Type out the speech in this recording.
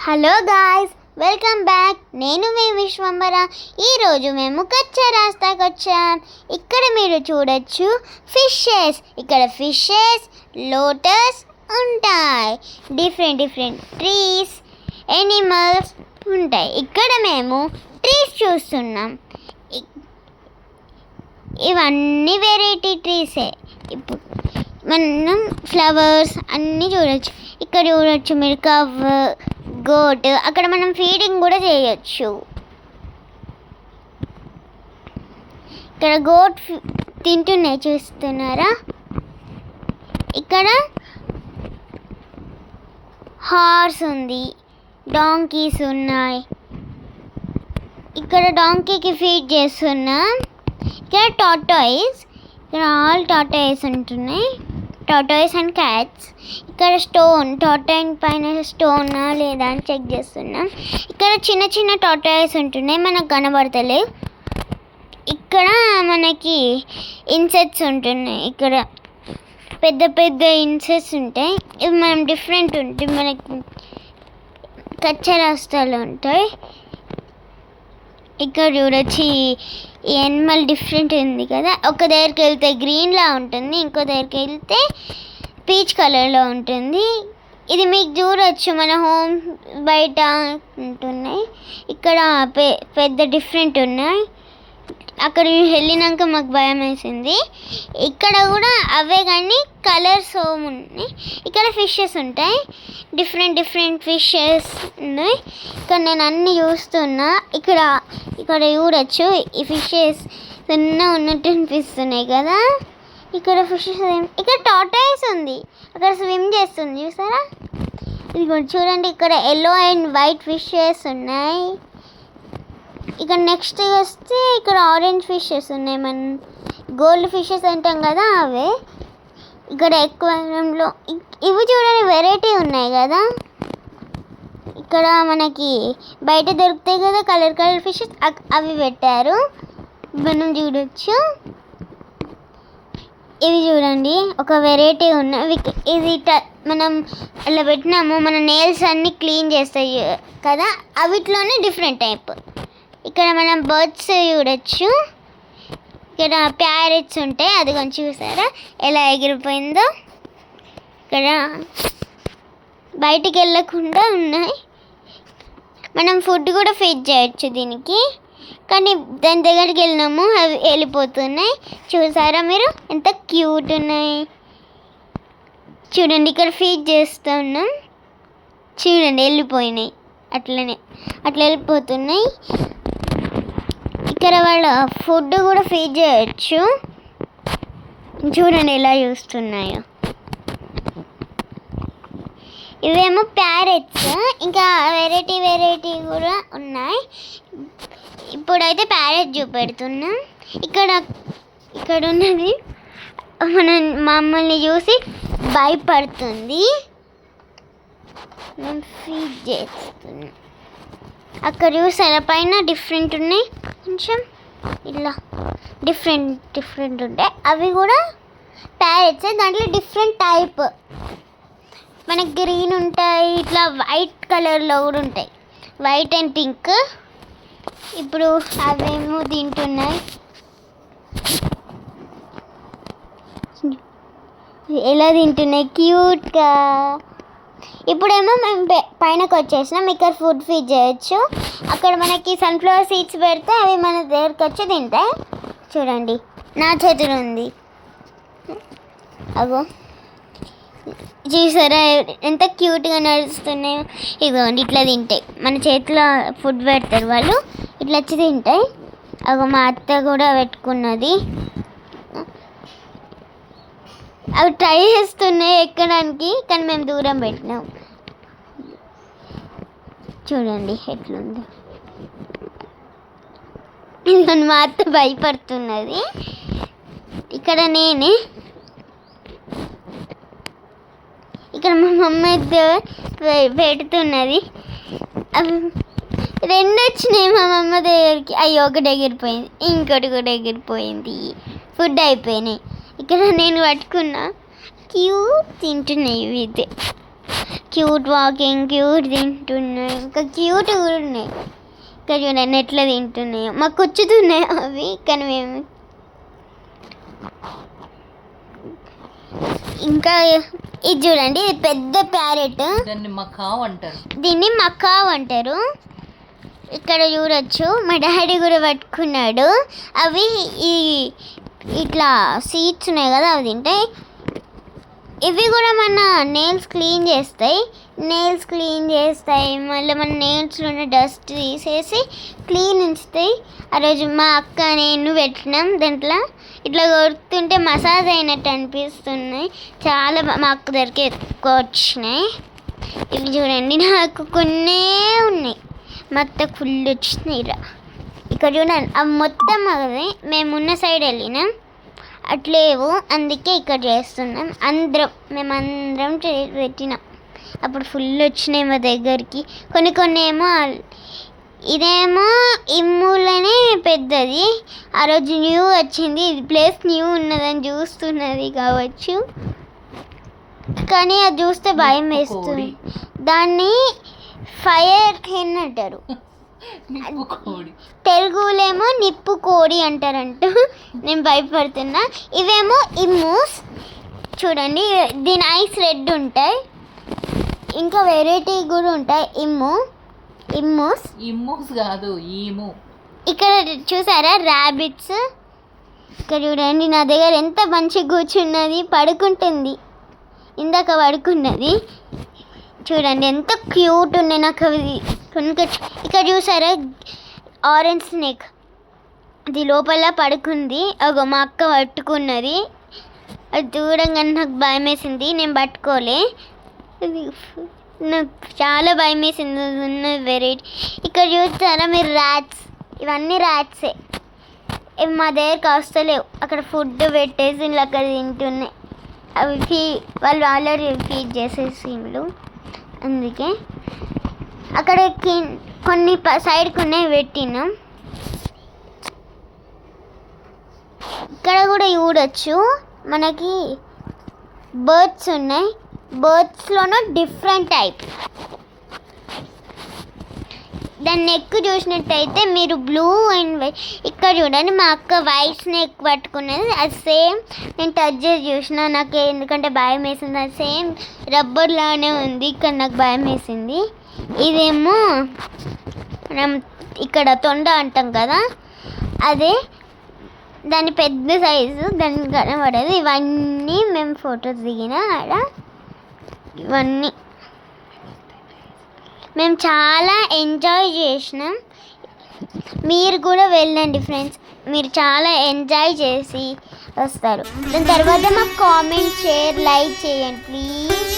Hello guys, welcome back. నేను మీ విశ్వంబర. ఈరోజు మేము కచ్చా రాస్తాకి వచ్చాం. ఇక్కడ మీరు చూడొచ్చు ఫిషెస్. ఇక్కడ ఫిషెస్, లోటస్ ఉంటాయి. డిఫరెంట్ ట్రీస్, ఎనిమల్స్ ఉంటాయి. ఇక్కడ మేము ట్రీస్ చూస్తున్నాం. ఇవన్నీ వెరైటీ ట్రీసే. ఇప్పుడు మనం ఫ్లవర్స్ అన్నీ చూడొచ్చు. ఇక్కడ చూడొచ్చు మీరు కవ్, గోట్. అక్కడ మనం ఫీడింగ్ కూడా చేయొచ్చు. ఇక్కడ గోట్ తింటున్నాయి, చూస్తున్నారా? ఇక్కడ హార్స్ ఉంది, డాంకీస్ ఉన్నాయి. ఇక్కడ డాంకీకి ఫీడ్ చేస్తున్నాం. ఇక్కడ టార్టాయిస్, ఇక్కడ ఆల్ టార్టాయిస్ ఉంటున్నాయి, టార్టాయిస్ అండ్ క్యాట్స్. ఇక్కడ స్టోన్, టార్టాయిస్ పైన స్టోనా లేదా అని చెక్ చేస్తున్నాం. ఇక్కడ చిన్న టార్టాయిస్ ఉంటున్నాయి, మనకు కనబడతలేవు. ఇక్కడ మనకి ఇన్సెక్ట్స్ ఉంటున్నాయి. ఇక్కడ పెద్ద ఇన్సెక్ట్స్ ఉంటాయి. ఇవి మనం డిఫరెంట్ ఉంటాయి, మనకి కచ్చా రాష్ట్రాలు ఉంటాయి. ఇక్కడ చూడొచ్చి ఈ యానిమల్ డిఫరెంట్ ఉంది కదా. ఒక దగ్గరికి వెళ్తే గ్రీన్లా ఉంటుంది, ఇంకో దగ్గరికి వెళ్తే పీచ్ కలర్లో ఉంటుంది. ఇది మీకు చూడొచ్చు, మన హోమ్ బయట ఉంటున్నాయి. ఇక్కడ పెద్ద డిఫరెంట్ ఉన్నాయి. అక్కడ వెళ్ళినాక మాకు భయం వేసింది. ఇక్కడ కూడా అవే కానీ కలర్స్ హోమ్ ఉన్నాయి. ఇక్కడ ఫిషెస్ ఉంటాయి, డిఫరెంట్ ఫిషెస్ ఉన్నాయి. ఇక్కడ నేను అన్నీ చూస్తున్నా. ఇక్కడ చూడొచ్చు ఈ ఫిషెస్ ఉన్నట్టు అనిపిస్తున్నాయి కదా. ఇక్కడ ఫిషెస్, ఇక్కడ టార్టాయిస్ ఉంది, అక్కడ స్విమ్ చేస్తుంది, చూసారా? ఇది కూడా చూడండి. ఇక్కడ ఎల్లో అండ్ వైట్ ఫిషెస్ ఉన్నాయి. ఇక్కడ నెక్స్ట్ వస్తే ఇక్కడ ఆరెంజ్ ఫిషెస్ ఉన్నాయి, మన గోల్డ్ ఫిషెస్ అంటాం కదా అవే. ఇక్కడ ఎక్వేరియంలో ఇవి చూడండి వెరైటీ ఉన్నాయి కదా. ఇక్కడ మనకి బయట దొరుకుతాయి కదా కలర్ ఫిషెస్, అవి పెట్టారు, మనం చూడొచ్చు. ఇవి చూడండి ఒక వెరైటీ ఉన్నాయి. ఇది మనం అలా పెట్టినాము, మన నెయిల్స్ అన్నీ క్లీన్ చేస్తాయి కదా, అవిట్లోనే డిఫరెంట్ టైప్. ఇక్కడ మనం బర్డ్స్ చూడొచ్చు. ఇక్కడ ప్యారెట్స్ ఉంటాయి, అది కొంచెం చూసారా ఎలా ఎగిరిపోయిందో. ఇక్కడ బయటికి వెళ్ళకుండా ఉన్నాయి. మనం ఫుడ్ కూడా ఫీడ్ చేయొచ్చు దీనికి, కానీ దాని దగ్గరికి వెళ్ళినాము అవి వెళ్ళిపోతున్నాయి. చూసారా మీరు ఎంత క్యూట్ ఉన్నాయి? చూడండి ఇక్కడ ఫీడ్ చేస్తున్నాం, చూడండి వెళ్ళిపోయినాయి, అట్లా వెళ్ళిపోతున్నాయి. ఇక్కడ వాళ్ళ ఫుడ్ కూడా ఫీడ్ చేయొచ్చు, చూడండి ఎలా చూస్తున్నాయో. ఇవేమో ప్యారెట్స్, ఇంకా వెరైటీ కూడా ఉన్నాయి. ఇప్పుడైతే ప్యారెట్ చూపెడుతున్నాం. ఇక్కడ ఉన్నది మమ్మల్ని చూసి భయపడుతుంది, మేము ఫీడ్ చేస్తున్నాం. అక్కడ చూసారా పైన డిఫరెంట్ ఉన్నాయి, కొంచెం ఇలా డిఫరెంట్ ఉంటాయి. అవి కూడా ప్యారెట్స్, దాంట్లో డిఫరెంట్ టైప్. మనకి గ్రీన్ ఉంటాయి, ఇట్లా వైట్ కలర్లో కూడా ఉంటాయి, వైట్ అండ్ పింక్. ఇప్పుడు అవేమో తింటున్నాయి, ఎలా తింటున్నాయి క్యూట్గా. ఇప్పుడేమో మేము పైనకి వచ్చేసినాం. ఇక్కడ ఫుడ్ ఫీడ్ చేయొచ్చు. అక్కడ మనకి సన్ఫ్లవర్ సీడ్స్ పెడితే అవి మన దగ్గరికి వచ్చి తింటాయి. చూడండి నా చేతులు ఉంది, అగో చూసారా ఎంత క్యూట్గా నడుస్తున్నాయో. ఇగోండి ఇట్లా తింటాయి, మన చేతిలో ఫుడ్ పెడతారు వాళ్ళు, ఇట్లా వచ్చి తింటాయి. అగో మా అత్త కూడా పెట్టుకున్నది, అవి ట్రై చేస్తున్నాయి ఎక్కడానికి, కానీ మేము దూరం పెట్టినాం. చూడండి ఎట్లుంది. మా అత్త భయపడుతున్నది. ఇక్కడ మా మమ్మీ పెడుతున్నది. అవి రెండు వచ్చినాయి మా మమ్మ దగ్గరికి. అయ్యో ఒకటి ఎగిరిపోయింది, ఇంకోటి కూడా ఎగిరిపోయింది, ఫుడ్ అయిపోయినాయి. ఇక్కడ నేను పట్టుకున్నా, క్యూట్ తింటున్నాయి ఇవి. క్యూట్ వాకింగ్, క్యూట్ తింటున్నాయి, ఇంకా క్యూట్ కూడా ఉన్నాయి. ఇక్కడ చూడండి ఎట్లా తింటున్నాయో, మాకు కూర్చుతున్నాయి అవి, కానీ మేము ఇంకా ఇది చూడండి, ఇది పెద్ద ప్యారెట్, దీన్ని మకావ్ అంటారు. ఇక్కడ చూడొచ్చు మా డాడీ కూడా పట్టుకున్నాడు. అవి ఈ ఇట్లా సీడ్స్ ఉన్నాయి కదా, అవి తింటాయి. ఇవి కూడా మన నెయిల్స్ క్లీన్ చేస్తాయి, మళ్ళీ మన నెయిల్స్లో ఉన్న డస్ట్ తీసేసి క్లీన్ ఉంచుతాయి. ఆ రోజు మా అక్క నేను పెట్టినాం, దాంట్లో ఇట్లా కొడుతుంటే మసాజ్ అయినట్టు అనిపిస్తున్నాయి. చాలా మా అక్క దగ్గరికి ఎక్కువ వచ్చినాయి. ఇవి చూడండి, నాకు కొన్నే ఉన్నాయి, మొత్తం ఫుల్ వచ్చినాయి. ఇక్కడ చూడండి, అవి మొత్తం అవి మేమున్న సైడ్ వెళ్ళినాం, అట్లేవు, అందుకే ఇక్కడ చేస్తున్నాం. మేమందరం పెట్టినాం, అప్పుడు ఫుల్ వచ్చినాయి మా దగ్గరికి. కొన్ని ఏమో, ఇదేమో ఇమ్ములనే పెద్దది, ఆ రోజు న్యూ వచ్చింది, ఇది ప్లేస్ న్యూ ఉన్నదని చూస్తున్నది కావచ్చు, కానీ అది చూస్తే భయం వేస్తుంది. దాన్ని ఫైర్ హెన్ అంటారు, తెలుగులేమో నిప్పు కోడి అంటారంట. నేను భయపడుతున్నా. ఇవేమో ఇమ్మూస్, చూడండి దీని ఐస్ రెడ్ ఉంటాయి, ఇంకా వెరైటీ కూడా ఉంటాయి. ఇమ్మూస్ కాదు, ఇక్కడ చూసారా ర్యాబిట్స్. ఇక్కడ చూడండి నా దగ్గర ఎంత మంచిగా కూర్చున్నది, పడుకుంటుంది, ఇందాక పడుకున్నది. చూడండి ఎంత క్యూట్ ఉన్నాయి, నాకు అవి కొనుక్కొచ్చు. ఇక్కడ చూసారా ఆరెంజ్ స్నేక్, అది లోపల పడుకుంది, అగో మా అక్క పట్టుకున్నది. అది దూరంగానే నాకు భయం వేసింది, నేను పట్టుకోలే, నాకు చాలా భయం వేసింది. ఉన్న వెరైటీ ఇక్కడ చూస్తారా మీరు ర్యాట్స్, ఇవన్నీ ర్యాట్సే, ఇవి మా దగ్గరకు వస్తలేవు, అక్కడ ఫుడ్ పెట్టేసి ఇలా అక్కడ తింటున్నాయి. అవి వాళ్ళు ఆల్రెడీ ఫీడ్ చేసేసిండ్రు, అందుకే అక్కడ కొన్ని సైడ్కి ఉన్నాయి పెట్టినాం. ఇక్కడ కూడా చూడొచ్చు మనకి బర్డ్స్ ఉన్నాయి, బర్డ్స్లోనూ డిఫరెంట్ టైప్. దాన్ని నెక్ చూసినట్టయితే మీరు బ్లూ అండ్ వైట్, ఇక్కడ చూడండి మా అక్క వైట్ స్నేక్ పట్టుకున్నది, అది సేమ్ నేను టచ్ చేసి చూసిన, నాకు ఎందుకంటే భయం వేసింది, అది సేమ్ రబ్బర్ లానే ఉంది, ఇక్కడ నాకు భయం వేసింది. ఇదేమో మనం ఇక్కడ తొండ అంటాం కదా, అదే దాని పెద్ద సైజు, దానికి కనబడదు. ఇవన్నీ మేము ఫొటోస్ దిగిన ఆడ, ఇవన్నీ మేము చాలా ఎంజాయ్ చేసినాం. మీరు కూడా వెళ్ళండి ఫ్రెండ్స్, మీరు చాలా ఎంజాయ్ చేసి వస్తారు. దాని తర్వాత మాకు కామెంట్, షేర్, లైక్ చేయండి ప్లీజ్.